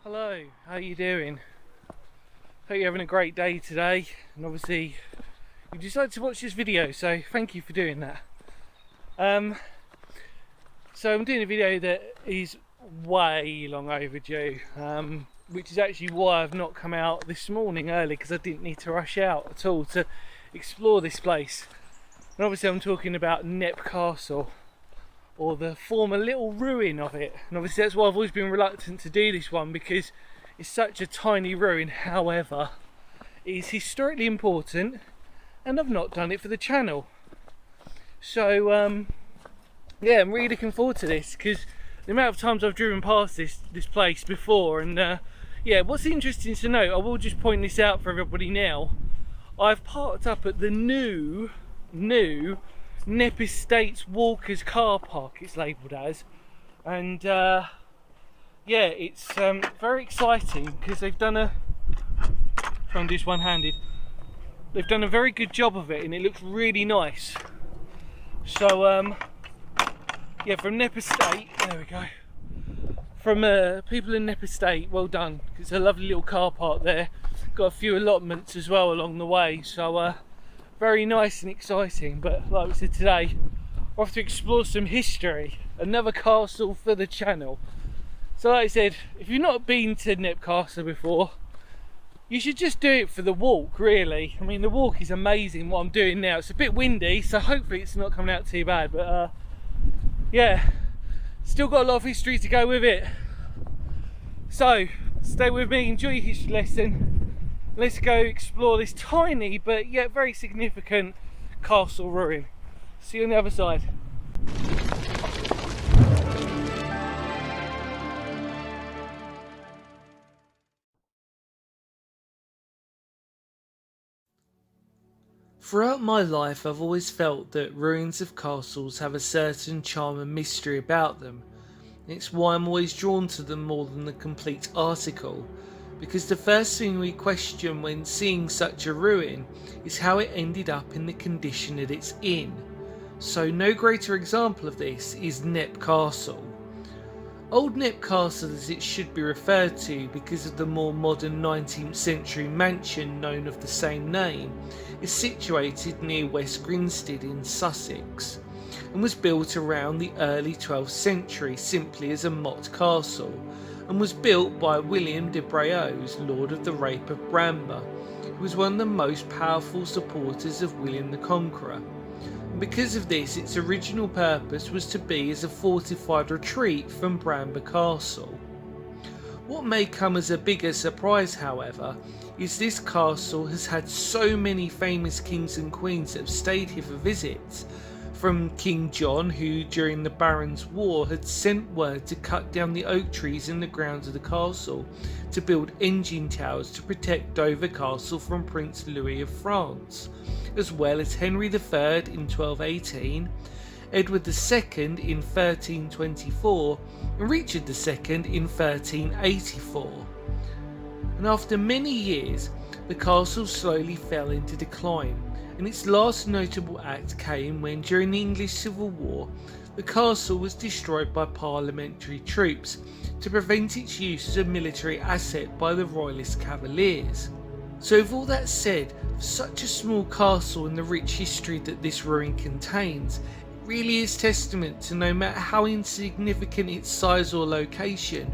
Hello, how you doing? Hope you're having a great day today, and obviously you decided to watch this video, so thank you for doing that. So I'm doing a video that is way long overdue, which is actually why I've not come out this morning early, because I didn't need to rush out at all to explore this place. And obviously I'm talking about Knepp Castle, or the former little ruin of it. And obviously that's why I've always been reluctant to do this one, because it's such a tiny ruin. However, it is historically important, and I've not done it for the channel. So yeah, I'm really looking forward to this, because the amount of times I've driven past this place before, and yeah, what's interesting to note, I will just point this out for everybody now, I've parked up at the new Knepp Estates Walkers car park, it's labelled as, and yeah, it's very exciting, because they've done try and do this one-handed, they've done a very good job of it, and it looks really nice. So yeah, from Knepp Estate, there we go, from people in Knepp Estate, well done. It's a lovely little car park there, got a few allotments as well along the way, so very nice and exciting. But like we said today, we're off to explore some history, another castle for the channel. So like I said, if you've not been to Knepp Castle before, you should just do it for the walk, really. I mean, the walk is amazing, what I'm doing now. It's a bit windy, so hopefully it's not coming out too bad, but yeah, still got a lot of history to go with it. So stay with me, enjoy your history lesson. Let's go explore this tiny but yet very significant castle ruin. See you on the other side. Throughout my life, I've always felt that ruins of castles have a certain charm and mystery about them. It's why I'm always drawn to them more than the complete article, because the first thing we question when seeing such a ruin is how it ended up in the condition that it's in. So no greater example of this is Knepp Castle. Old Knepp Castle, as it should be referred to because of the more modern 19th century mansion known of the same name, is situated near West Grinstead in Sussex, and was built around the early 12th century simply as a motte castle, and was built by William de Braose, Lord of the Rape of Bramber, who was one of the most powerful supporters of William the Conqueror. And because of this, its original purpose was to be as a fortified retreat from Bramber Castle. What may come as a bigger surprise, however, is this castle has had so many famous kings and queens that have stayed here for visits, from King John, who during the Barons' War had sent word to cut down the oak trees in the grounds of the castle to build engine towers to protect Dover Castle from Prince Louis of France, as well as Henry III in 1218, Edward II in 1324 and Richard II in 1384. And after many years, the castle slowly fell into decline, and its last notable act came when, during the English Civil War, the castle was destroyed by parliamentary troops to prevent its use as a military asset by the Royalist Cavaliers. So with all that said, for such a small castle and the rich history that this ruin contains, it really is testament to, no matter how insignificant its size or location,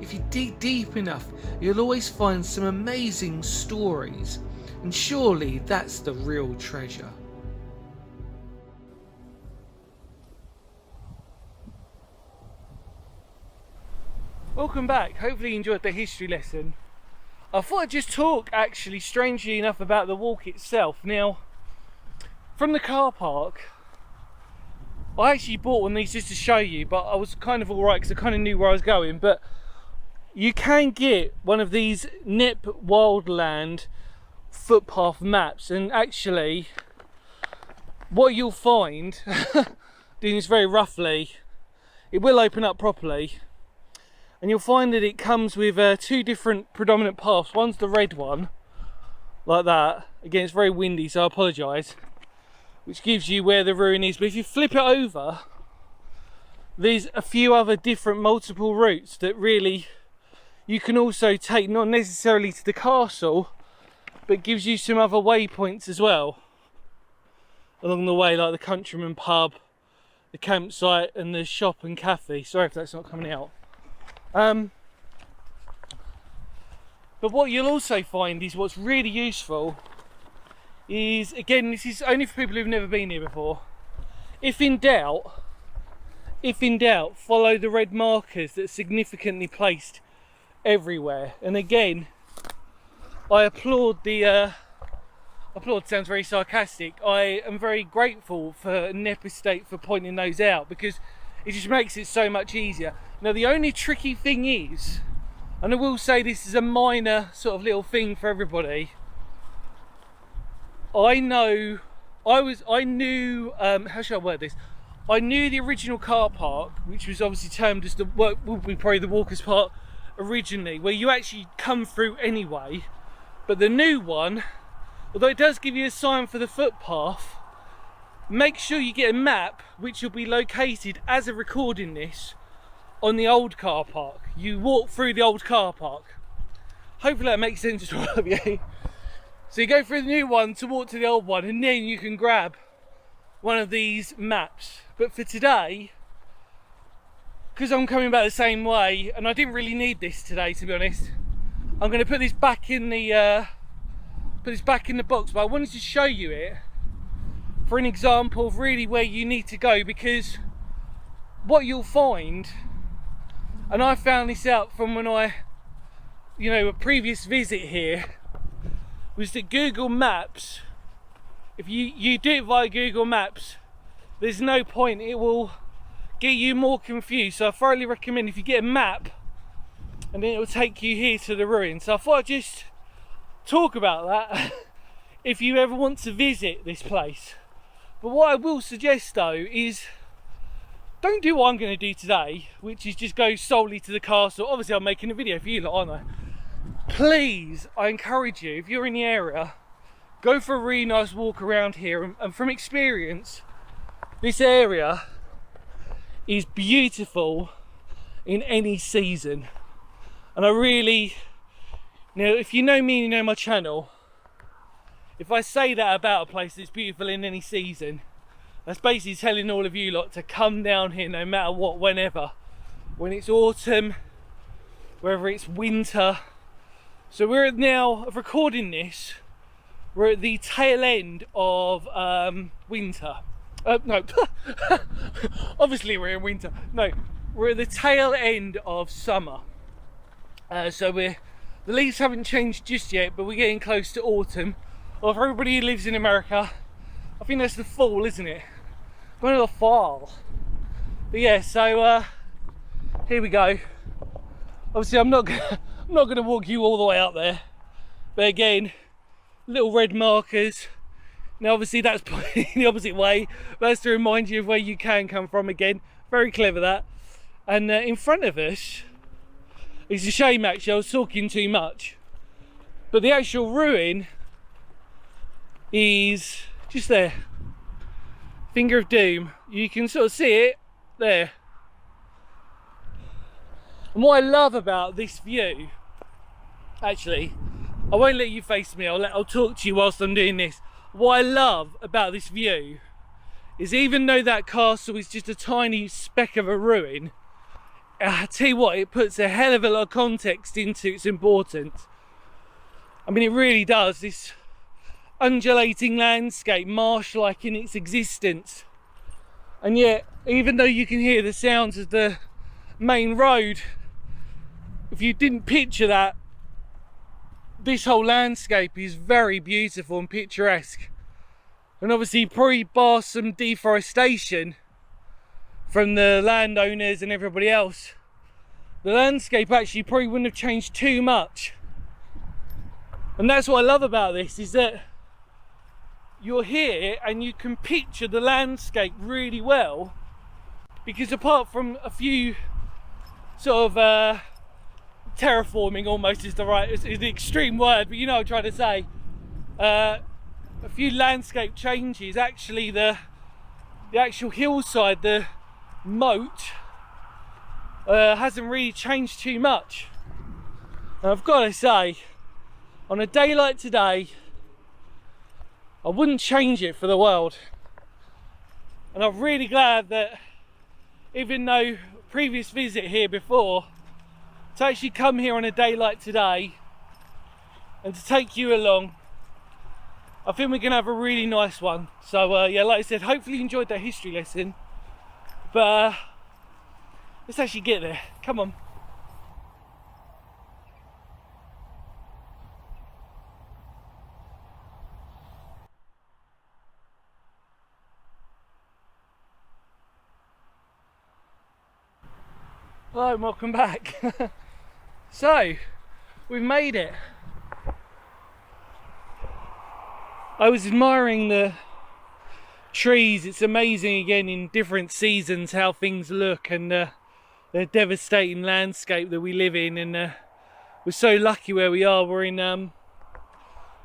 if you dig deep enough, you'll always find some amazing stories. And surely that's the real treasure. Welcome back. Hopefully you enjoyed the history lesson. I thought I'd just talk, actually, strangely enough, about the walk itself. Now, from the car park, I actually bought one of these just to show you, but I was kind of alright because I kind of knew where I was going. But you can get one of these Knepp Wildland footpath maps, and actually what you'll find doing this very roughly, it will open up properly, and you'll find that it comes with two different predominant paths. One's the red one, like that. Again, it's very windy, so I apologise, which gives you where the ruin is. But if you flip it over, there's a few other different multiple routes that really you can also take, not necessarily to the castle, but gives you some other waypoints as well along the way, like the Countryman pub, the campsite and the shop and cafe. Sorry if that's not coming out. But what you'll also find is what's really useful is, again, this is only for people who've never been here before. If in doubt, follow the red markers that are significantly placed everywhere. And again, I applaud the, applaud sounds very sarcastic, I am very grateful for Knepp Estate for pointing those out, because it just makes it so much easier. Now the only tricky thing is, and I will say this is a minor sort of little thing for everybody, I knew, how should I word this? I knew the original car park, which was obviously termed as would be probably the Walker's Park originally, where you actually come through anyway. But the new one, although it does give you a sign for the footpath, make sure you get a map which will be located as of recording this on the old car park. You walk through the old car park. Hopefully that makes sense to all of you. So you go through the new one to walk to the old one, and then you can grab one of these maps. But for today, because I'm coming back the same way, and I didn't really need this today, to be honest, I'm going to put this back in the box. But I wanted to show you it for an example of really where you need to go, because what you'll find, and I found this out from when I, a previous visit here, was that Google Maps, if you do it via Google Maps, there's no point, it will get you more confused. So I thoroughly recommend if you get a map, and then it will take you here to the ruins. So I thought I'd just talk about that if you ever want to visit this place. But what I will suggest though is, don't do what I'm going to do today, which is just go solely to the castle. Obviously I'm making a video for you lot, aren't I? Please, I encourage you, if you're in the area, go for a really nice walk around here, and from experience, this area is beautiful in any season. And I really, if you know me and you know my channel, if I say that about a place that's beautiful in any season, that's basically telling all of you lot to come down here no matter what, whenever. When it's autumn, whether it's winter. So we're now, of recording this, we're at the tail end of winter. No, obviously we're in winter. No, we're at the tail end of summer. So the leaves haven't changed just yet, but we're getting close to autumn. Well, for everybody who lives in America, I think that's the fall, isn't it? Going to the fall. But yeah, so here we go. Obviously, I'm not gonna walk you all the way up there. But again, little red markers. Now, obviously, that's pointing the opposite way. But that's to remind you of where you can come from again. Very clever that. And in front of us, it's a shame actually, I was talking too much. But the actual ruin is just there. Finger of Doom. You can sort of see it there. And what I love about this view, actually, I won't let you face me, I'll talk to you whilst I'm doing this. What I love about this view is, even though that castle is just a tiny speck of a ruin, I tell you what, it puts a hell of a lot of context into its importance. I mean, it really does. This undulating landscape, marsh-like in its existence. And yet, even though you can hear the sounds of the main road, if you didn't picture that, this whole landscape is very beautiful and picturesque. And obviously, probably bar some deforestation from the landowners and everybody else, the landscape actually probably wouldn't have changed too much. And that's what I love about this, is that you're here and you can picture the landscape really well, because apart from a few sort of terraforming, almost is the extreme word, but you know what I'm trying to say, a few landscape changes, actually the actual hillside, the moat, hasn't really changed too much. And I've got to say, on a day like today, I wouldn't change it for the world. And I'm really glad that, even though previous visit here before, to actually come here on a day like today and to take you along, I think we're gonna have a really nice one. So yeah, like I said, hopefully you enjoyed that history lesson, but let's actually get there. Come on. Hello and welcome back. So, we've made it. I was admiring the trees. It's amazing again in different seasons how things look, and the devastating landscape that we live in. And we're so lucky where we are. We're in,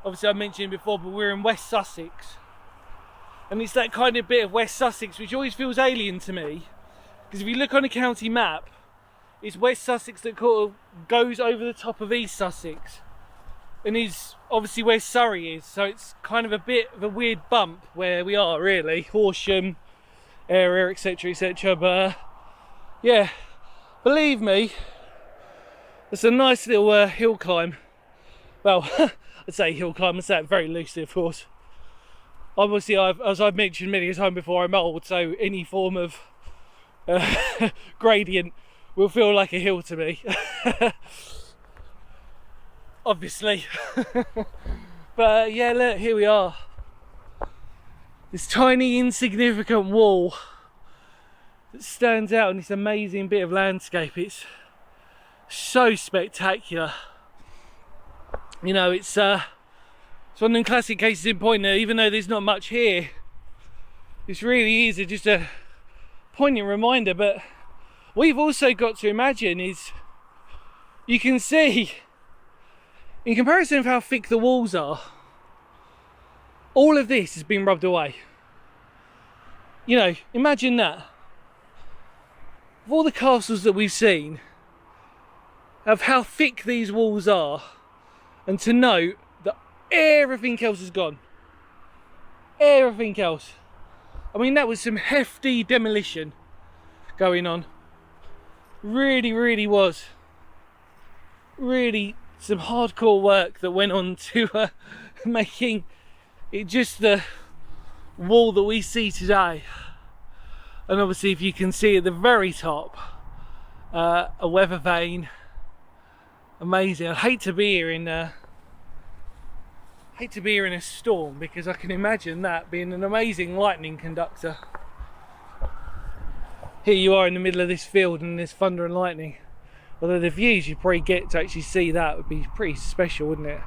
obviously I mentioned before, but we're in West Sussex. And it's that kind of bit of West Sussex which always feels alien to me. Because if you look on a county map, it's West Sussex that kind of goes over the top of East Sussex, and is obviously where Surrey is, so it's kind of a bit of a weird bump where we are really, Horsham area, etc, etc. But yeah, believe me, it's a nice little hill climb. Well, I'd say hill climb, I say it very loosely of course. Obviously, as I've mentioned many a time before, I'm old, so any form of gradient will feel like a hill to me. Obviously. But yeah, look, here we are. This tiny insignificant wall that stands out in this amazing bit of landscape. It's so spectacular. You know, it's one of them classic cases in point that even though there's not much here, this really is just a poignant reminder. But what you've also got to imagine is, you can see, in comparison of how thick the walls are, all of this has been rubbed away. You know, imagine that. Of all the castles that we've seen, of how thick these walls are, and to note that everything else is gone. Everything else. I mean, that was some hefty demolition going on. Really, really was. Really some hardcore work that went on to making it just the wall that we see today. And obviously, if you can see at the very top, a weather vane. Amazing. I'd hate to be here in a storm, because I can imagine that being an amazing lightning conductor. Here you are in the middle of this field and there's thunder and lightning. Although the views you probably get to actually see that would be pretty special, wouldn't it?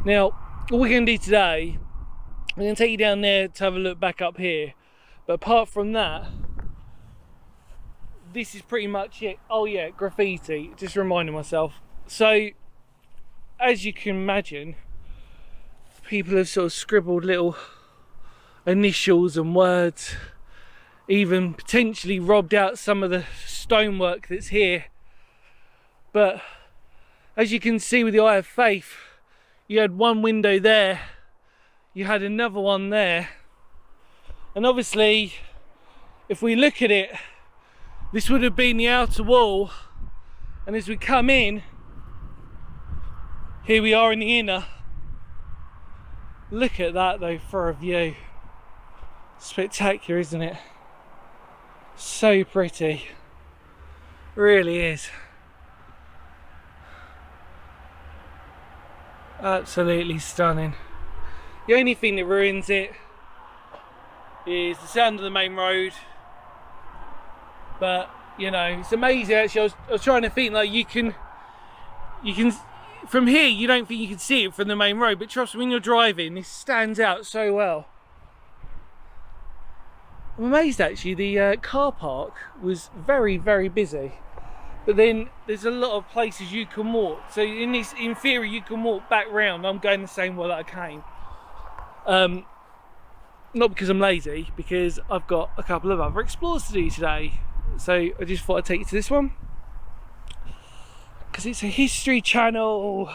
Now, what we're going to do today, I'm going to take you down there to have a look back up here. But apart from that, this is pretty much it. Oh yeah, graffiti, just reminding myself. So, as you can imagine, people have sort of scribbled little initials and words, even potentially robbed out some of the stonework that's here. But as you can see with the eye of faith, you had one window there, you had another one there, and obviously if we look at it, this would have been the outer wall, and as we come in, here we are in the inner. Look at that though for a view. Spectacular, isn't it? So pretty. Really is. Absolutely stunning. The only thing that ruins it is the sound of the main road. But you know, it's amazing actually. I was trying to think, like, you can from here you don't think you can see it from the main road, but trust me, when you're driving, this stands out so well. I'm amazed actually, the car park was very, very busy, but then there's a lot of places you can walk, so in theory you can walk back round. I'm going the same way that I came, not because I'm lazy, because I've got a couple of other explores to do today, so I just thought I'd take you to this one. because it's a history channel.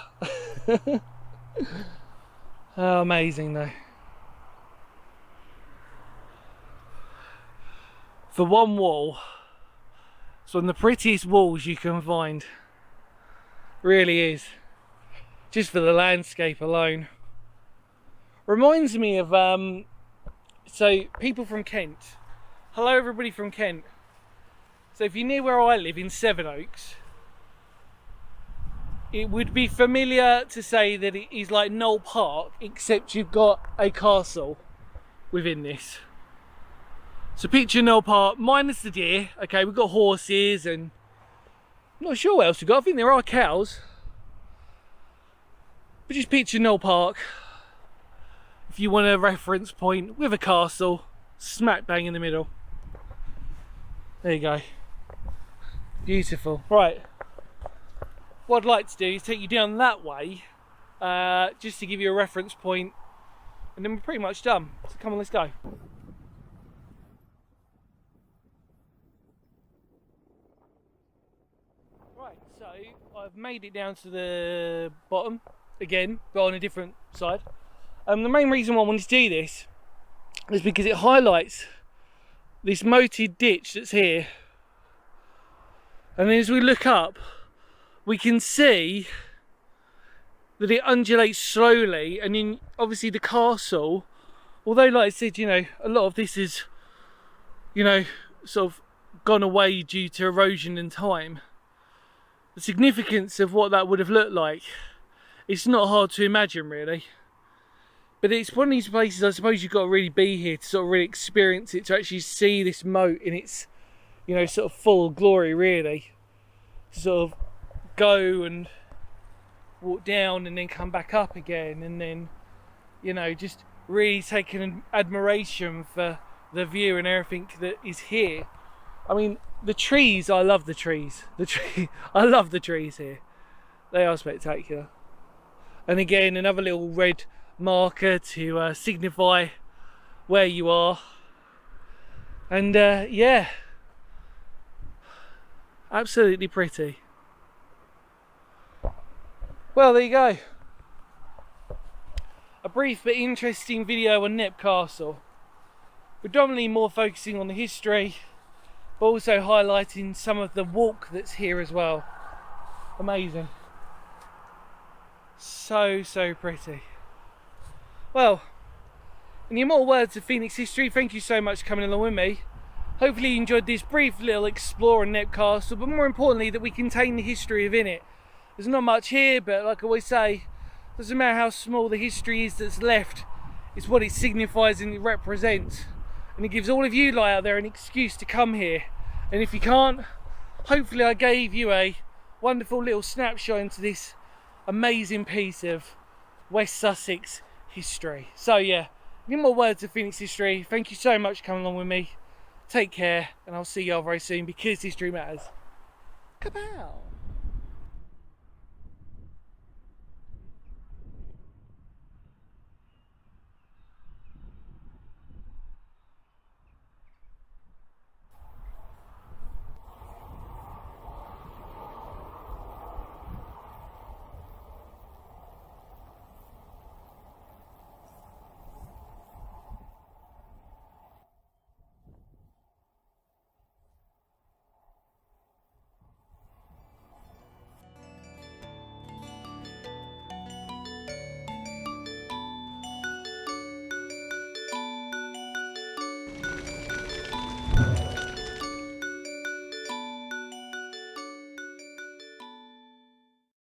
Oh, amazing though. For one wall, it's one of the prettiest walls you can find. Really is. Just for the landscape alone. Reminds me of so people from Kent. Hello everybody from Kent. So if you're near where I live in Sevenoaks, it would be familiar to say that it is like Knoll Park, except you've got a castle within this. So picture Knoll Park minus the deer. Okay, we've got horses and I'm not sure what else we've got. I think there are cows. But just picture Knoll Park, if you want a reference point, with a castle smack bang in the middle. There you go. Beautiful. Right. What I'd like to do is take you down that way, just to give you a reference point, and then we're pretty much done. So come on, let's go. Right, so I've made it down to the bottom again, but on a different side. The main reason why I wanted to do this is because it highlights this moated ditch that's here, and then as we look up, we can see that it undulates slowly, and then obviously the castle, although like I said, you know, a lot of this is, you know, sort of gone away due to erosion and time. The significance of what that would have looked like, it's not hard to imagine really. But it's one of these places I suppose you've got to really be here to sort of really experience it, to actually see this moat in its, you know, sort of full glory really. To sort of go and walk down and then come back up again, and then, you know, just really take an admiration for the view and everything that is here. I mean, the trees, I love the trees. I love the trees here. They are spectacular. And again, another little red marker to signify where you are. And yeah, absolutely pretty. Well, there you go. A brief but interesting video on Knepp Castle. Predominantly more focusing on the history, but also highlighting some of the walk that's here as well. Amazing. So pretty. Well, in the immortal words of Phoenix history, thank you so much for coming along with me. Hopefully you enjoyed this brief little explore on Knepp Castle, but more importantly that we contain the history within it. There's not much here, but like I always say, doesn't matter how small the history is that's left, it's what it signifies and it represents. And it gives all of you out there an excuse to come here. And if you can't, hopefully I gave you a wonderful little snapshot into this amazing piece of West Sussex history. So yeah, any more words of Phoenix history, thank you so much for coming along with me. Take care, and I'll see you all very soon, because history matters. Kapow!